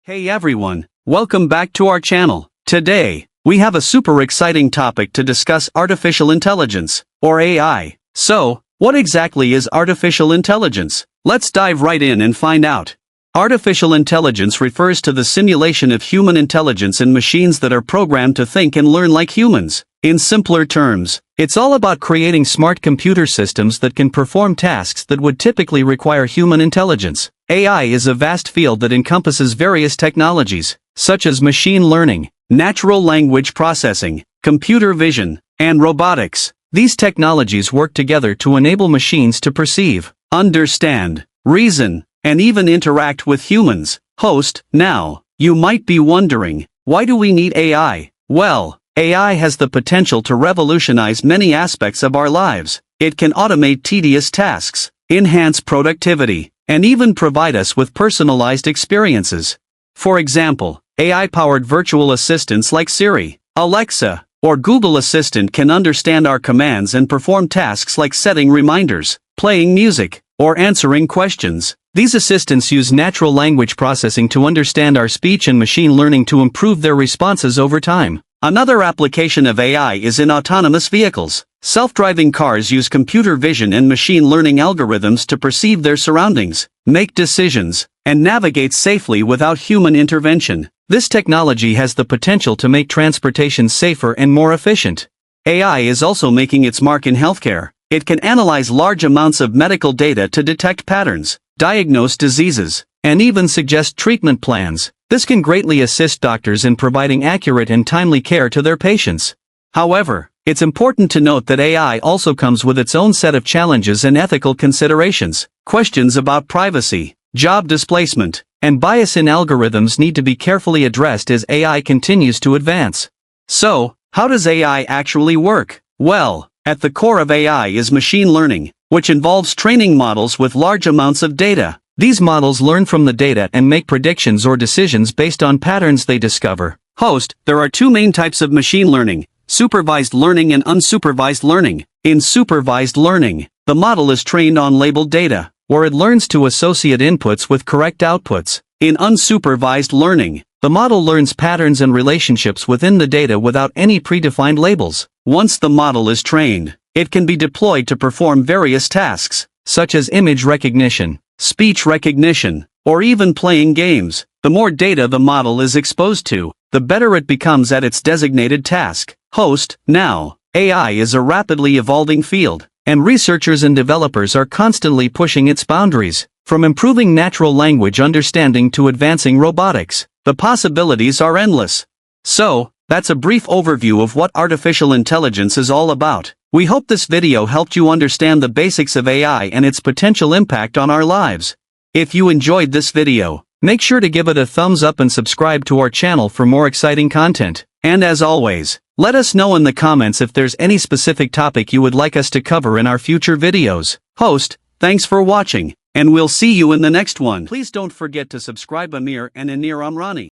Hey everyone, welcome back to our channel. Today, we have a super exciting topic to discuss: artificial intelligence, or AI. So, what exactly is artificial intelligence? Let's dive right in and find out. Artificial intelligence refers to the simulation of human intelligence in machines that are programmed to think and learn like humans. In simpler terms, it's all about creating smart computer systems that can perform tasks that would typically require human intelligence. AI is a vast field that encompasses various technologies, such as machine learning, natural language processing, computer vision, and robotics. These technologies work together to enable machines to perceive, understand, reason, and even interact with humans. Now, you might be wondering, why do we need AI? Well, AI has the potential to revolutionize many aspects of our lives. It can automate tedious tasks, enhance productivity, and even provide us with personalized experiences. For example, AI-powered virtual assistants like Siri, Alexa, or Google Assistant can understand our commands and perform tasks like setting reminders, playing music, or answering questions. These assistants use natural language processing to understand our speech and machine learning to improve their responses over time. Another application of AI is in autonomous vehicles. Self-driving cars use computer vision and machine learning algorithms to perceive their surroundings, make decisions, and navigate safely without human intervention. This technology has the potential to make transportation safer and more efficient. AI is also making its mark in healthcare. It can analyze large amounts of medical data to detect patterns, diagnose diseases, and even suggest treatment plans. This can greatly assist doctors in providing accurate and timely care to their patients. However, it's important to note that AI also comes with its own set of challenges and ethical considerations. Questions about privacy, job displacement, and bias in algorithms need to be carefully addressed as AI continues to advance. So, how does AI actually work? Well, at the core of AI is machine learning, which involves training models with large amounts of data. These models learn from the data and make predictions or decisions based on patterns they discover. There are two main types of machine learning: supervised learning and unsupervised learning. In supervised learning, the model is trained on labeled data, where it learns to associate inputs with correct outputs. In unsupervised learning, the model learns patterns and relationships within the data without any predefined labels. Once the model is trained, it can be deployed to perform various tasks, such as image recognition, speech recognition, or even playing games. The more data the model is exposed to, the better it becomes at its designated task. Now, AI is a rapidly evolving field, and researchers and developers are constantly pushing its boundaries. From improving natural language understanding to advancing robotics, the possibilities are endless. So, that's a brief overview of what artificial intelligence is all about. We hope this video helped you understand the basics of AI and its potential impact on our lives. If you enjoyed this video, make sure to give it a thumbs up and subscribe to our channel for more exciting content. And as always, let us know in the comments if there's any specific topic you would like us to cover in our future videos. Thanks for watching, and we'll see you in the next one. Please don't forget to subscribe Amir and Anir Amrani.